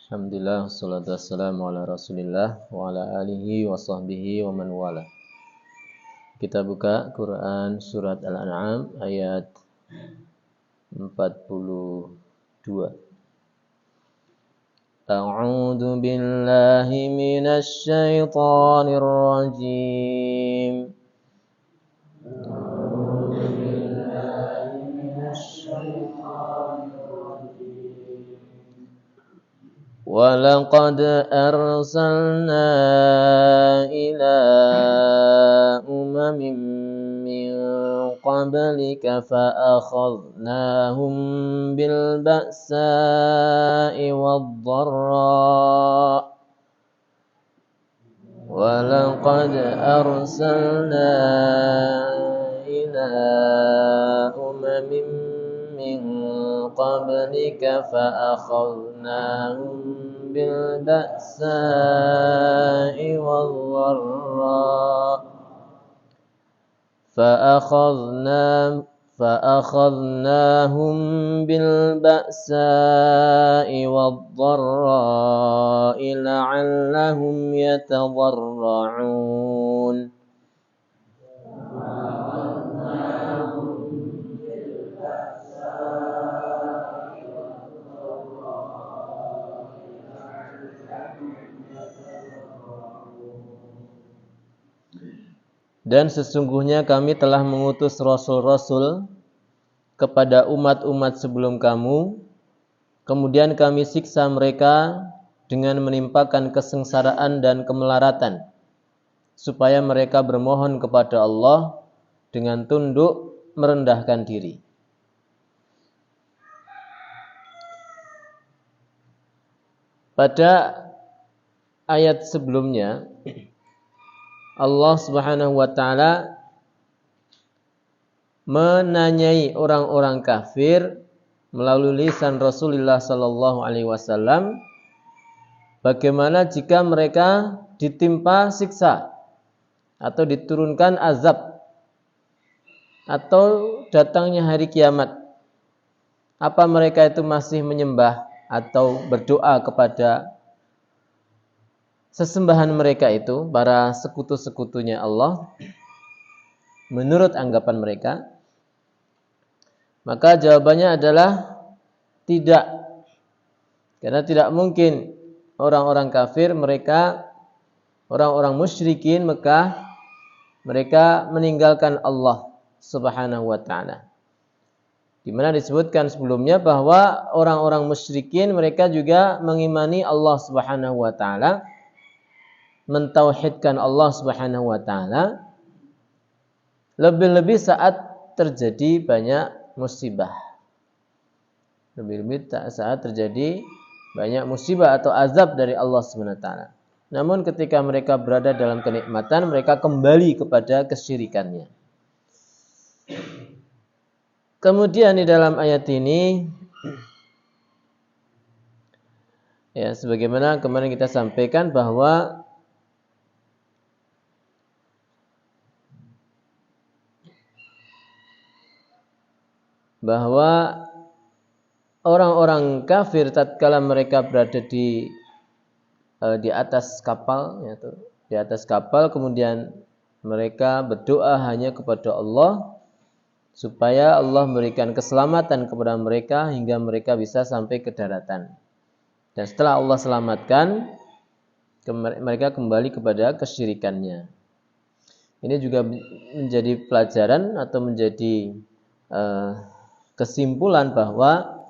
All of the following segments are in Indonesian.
Alhamdulillah, wassalatu wassalamu ala rasulillah wa ala alihi wa sahbihi wa man wala. Kita buka Quran surat Al-An'am ayat 42. A'udzu billahi minasy syaithanir rajim. وَلَقَدْ أَرْسَلْنَا إِلَى أُمَمٍ مِّن قَبْلِكَ فَأَخَذْنَاهُم بِالْبَأْسَاءِ وَالضَّرَّاءِ وَلَقَدْ أَرْسَلْنَا إِلَى أُمَمٍ مِّن قَبْلِكَ فَأَخَذْنَاهُم بِالْبَأْسَاءِ وَالضَّرَّاءِ فَأَخَذْنَاهُم بِالْبَأْسَاءِ وَالضَّرَّاءِ لَعَلَّهُمْ يَتَضَرَّعُونَ. Dan sesungguhnya kami telah mengutus rasul-rasul kepada umat-umat sebelum kamu, kemudian kami siksa mereka dengan menimpakan kesengsaraan dan kemelaratan, supaya mereka bermohon kepada Allah dengan tunduk merendahkan diri. Pada ayat sebelumnya, Allah Subhanahu wa taala menanyai orang-orang kafir melalui lisan Rasulullah sallallahu alaihi wasallam bagaimana jika mereka ditimpa siksa atau diturunkan azab atau datangnya hari kiamat. Apa mereka itu masih menyembah atau berdoa kepada sesembahan mereka itu, para sekutu-sekutunya Allah, menurut anggapan mereka? Maka jawabannya adalah tidak. Karena tidak mungkin orang-orang kafir, mereka orang-orang musyrikin Mekah, mereka meninggalkan Allah Subhanahu wa taala. Di mana disebutkan sebelumnya bahwa orang-orang musyrikin mereka juga mengimani Allah Subhanahu wa taala, mentauhidkan Allah Subhanahu wa taala, lebih-lebih saat terjadi banyak musibah. Lebih-lebih saat terjadi banyak musibah atau azab dari Allah Subhanahu wa taala. Namun ketika mereka berada dalam kenikmatan, mereka kembali kepada kesyirikannya. Kemudian di dalam ayat ini, ya sebagaimana kemarin kita sampaikan bahwa orang-orang kafir tatkala mereka berada di atas kapal, yaitu di atas kapal, kemudian mereka berdoa hanya kepada Allah supaya Allah memberikan keselamatan kepada mereka hingga mereka bisa sampai ke daratan. Dan setelah Allah selamatkan, mereka kembali kepada kesyirikannya. Ini juga menjadi pelajaran atau menjadi kesimpulan bahwa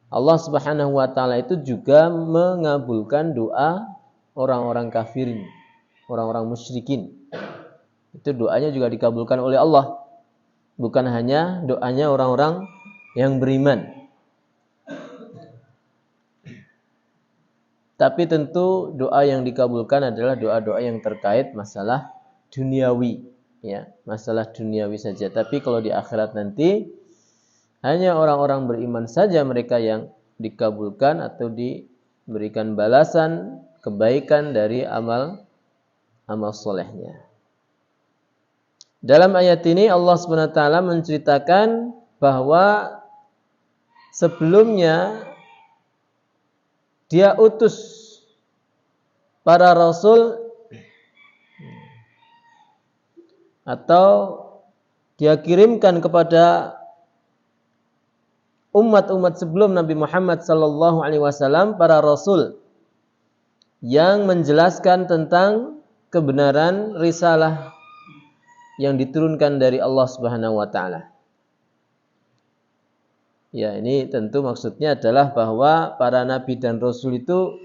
Allah Subhanahu wa taala itu juga mengabulkan doa orang-orang kafirin, orang-orang musyrikin. Itu doanya juga dikabulkan oleh Allah. Bukan hanya doanya orang-orang yang beriman. Tapi tentu doa yang dikabulkan adalah doa-doa yang terkait masalah duniawi, ya, masalah duniawi saja. Tapi kalau di akhirat nanti hanya orang-orang beriman saja mereka yang dikabulkan atau diberikan balasan kebaikan dari amal solehnya. Dalam ayat ini Allah SWT menceritakan bahwa sebelumnya dia utus para rasul atau dia kirimkan kepada umat-umat sebelum Nabi Muhammad sallallahu alaihi wasallam para rasul yang menjelaskan tentang kebenaran risalah yang diturunkan dari Allah Subhanahu wa taala. Ya, ini tentu maksudnya adalah bahwa para nabi dan rasul itu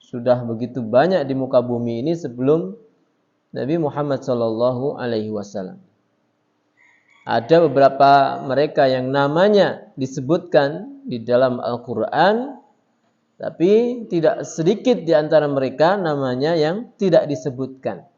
sudah begitu banyak di muka bumi ini sebelum Nabi Muhammad sallallahu alaihi wasallam. Ada beberapa mereka yang namanya disebutkan di dalam Al-Qur'an, tapi tidak sedikit di antara mereka namanya yang tidak disebutkan.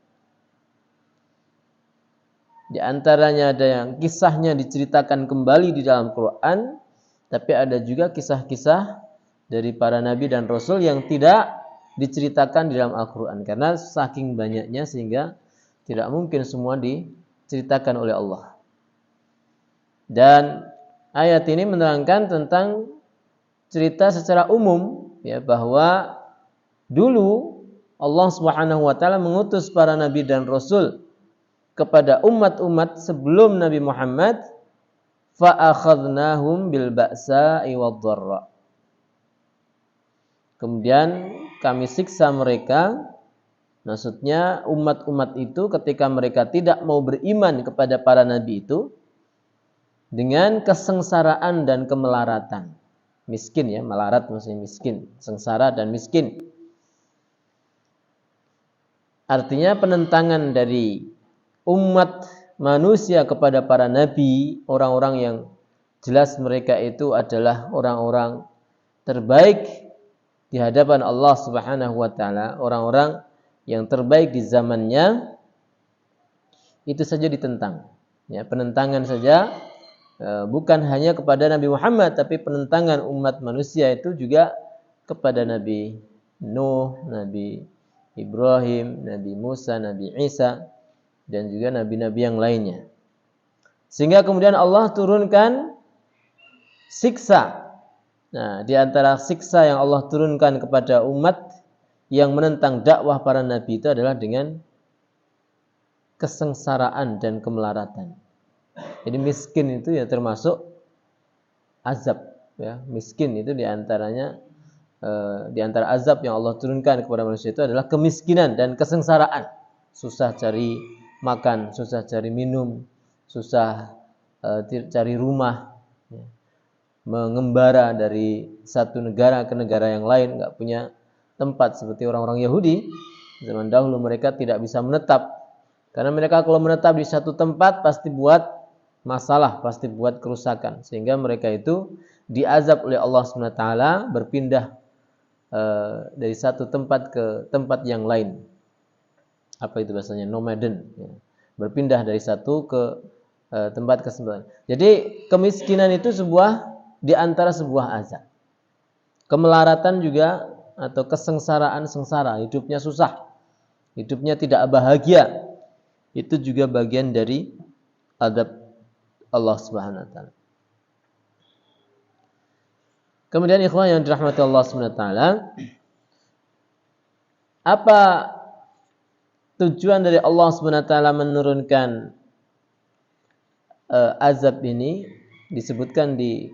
Di antaranya ada yang kisahnya diceritakan kembali di dalam Quran, tapi ada juga kisah-kisah dari para nabi dan rasul yang tidak diceritakan di dalam Al-Quran. Karena saking banyaknya sehingga tidak mungkin semua diceritakan oleh Allah. Dan ayat ini menerangkan tentang cerita secara umum, ya, bahwa dulu Allah Subhanahu wa taala mengutus para nabi dan rasul kepada umat-umat sebelum Nabi Muhammad, fa akhadnahum bil ba'sa'i wad-dharra. Kemudian kami siksa mereka, maksudnya umat-umat itu ketika mereka tidak mau beriman kepada para nabi itu dengan kesengsaraan dan kemelaratan. Miskin, ya, melarat maksudnya miskin, sengsara dan miskin. Artinya penentangan dari umat manusia kepada para nabi, orang-orang yang jelas mereka itu adalah orang-orang terbaik di hadapan Allah Subhanahu wa taala, orang-orang yang terbaik di zamannya, itu saja ditentang. Ya, penentangan saja, bukan hanya kepada Nabi Muhammad, tapi penentangan umat manusia itu juga kepada Nabi Nuh, Nabi Ibrahim, Nabi Musa, Nabi Isa, dan juga nabi-nabi yang lainnya. Sehingga kemudian Allah turunkan siksa. Nah, di antara siksa yang Allah turunkan kepada umat yang menentang dakwah para nabi itu adalah dengan kesengsaraan dan kemelaratan. Jadi miskin itu ya termasuk azab, ya. Miskin itu di antaranya di antara azab yang Allah turunkan kepada manusia itu adalah kemiskinan dan kesengsaraan. Susah cari makan, susah cari minum, susah cari rumah, ya. Mengembara dari satu negara ke negara yang lain, nggak punya tempat seperti orang-orang Yahudi. Zaman dahulu mereka tidak bisa menetap, karena mereka kalau menetap di satu tempat pasti buat masalah, pasti buat kerusakan, sehingga mereka itu diazab oleh Allah SWT, berpindah dari satu tempat ke tempat yang lain. Apa itu bahasanya? Nomaden, ya. Berpindah dari satu ke tempat ke tempat. Jadi kemiskinan itu di antara sebuah azab. Kemelaratan juga atau kesengsaraan, sengsara, hidupnya susah, hidupnya tidak bahagia, itu juga bagian dari azab Allah Subhanahu wa taala. Kemudian ikhwan yang dirahmati Allah Subhanahu wa taala, apa tujuan dari Allah Subhanahu wa taala menurunkan azab ini? Disebutkan di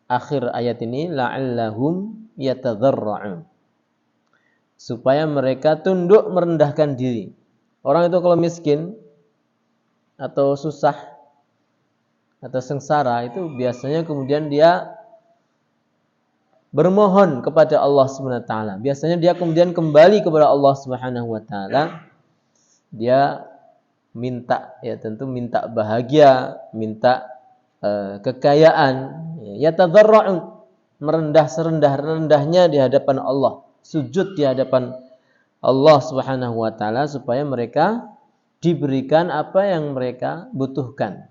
akhir ayat ini, la'allahum yatadharra'un, supaya mereka tunduk merendahkan diri. Orang itu kalau miskin atau susah atau sengsara itu biasanya kemudian dia bermohon kepada Allah Subhanahu wa taala. Biasanya dia kemudian kembali kepada Allah Subhanahu wa taala. Dia minta, ya tentu minta bahagia, minta kekayaan, ya tadarra'un, merendah serendah-rendahnya di hadapan Allah, sujud di hadapan Allah Subhanahu wa taala supaya mereka diberikan apa yang mereka butuhkan.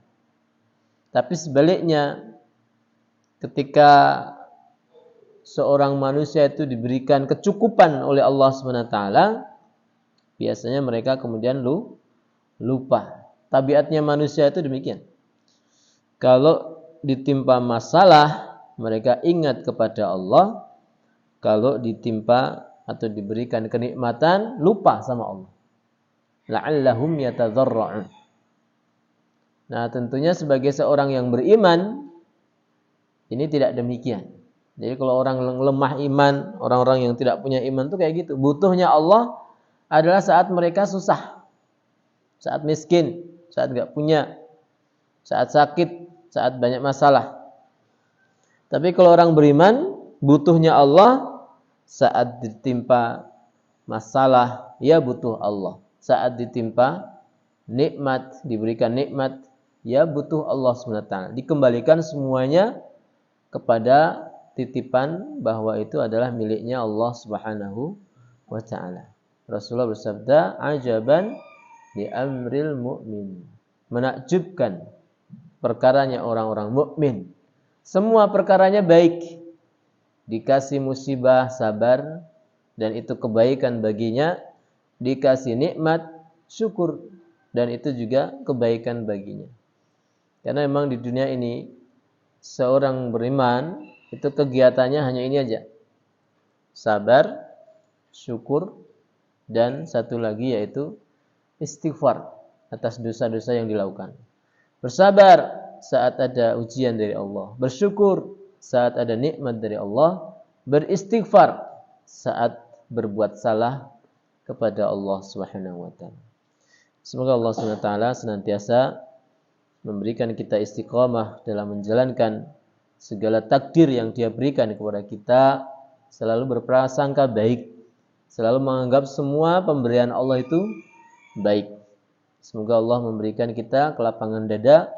Tapi sebaliknya, ketika seorang manusia itu diberikan kecukupan oleh Allah SWT, biasanya mereka kemudian lupa. Tabiatnya manusia itu demikian. Kalau ditimpa masalah, mereka ingat kepada Allah. kalau ditimpa atau diberikan kenikmatan lupa sama Allah. La'allahum yatadzarra'un. Nah, tentunya sebagai seorang yang beriman ini tidak demikian. Jadi kalau orang lemah iman, orang-orang yang tidak punya iman itu kayak gitu. Butuhnya Allah adalah saat mereka susah, saat miskin, saat enggak punya, saat sakit, saat banyak masalah. Tapi kalau orang beriman, butuhnya Allah saat ditimpa masalah, ya butuh Allah. Saat ditimpa nikmat, diberikan nikmat, ya butuh Allah SWT. Dikembalikan semuanya kepada titipan bahwa itu adalah miliknya Allah Subhanahu wa taala. Rasulullah bersabda, "Ajaban li amril mu'min." Menakjubkan perkaranya orang-orang mukmin. Semua perkaranya baik. Dikasih musibah, sabar, dan itu kebaikan baginya. Dikasih nikmat, syukur, dan itu juga kebaikan baginya. Karena memang di dunia ini seorang beriman itu kegiatannya hanya ini aja. Sabar, syukur, dan satu lagi yaitu istighfar atas dosa-dosa yang dilakukan. Bersabar saat ada ujian dari Allah. Bersyukur saat ada nikmat dari Allah. Beristighfar saat berbuat salah kepada Allah Subhanahu wa taala. Semoga Allah Subhanahu wa taala senantiasa memberikan kita istiqamah dalam menjalankan segala takdir yang Dia berikan kepada kita, selalu berprasangka baik, selalu menganggap semua pemberian Allah itu baik. Semoga Allah memberikan kita kelapangan dada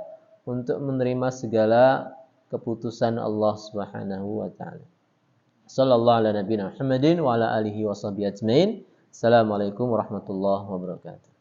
untuk menerima segala keputusan Allah Subhanahu wa taala. Sallallahu ala nabiyina Muhammadin wa ala alihi washabihi ajmain. Assalamualaikum warahmatullahi wabarakatuh.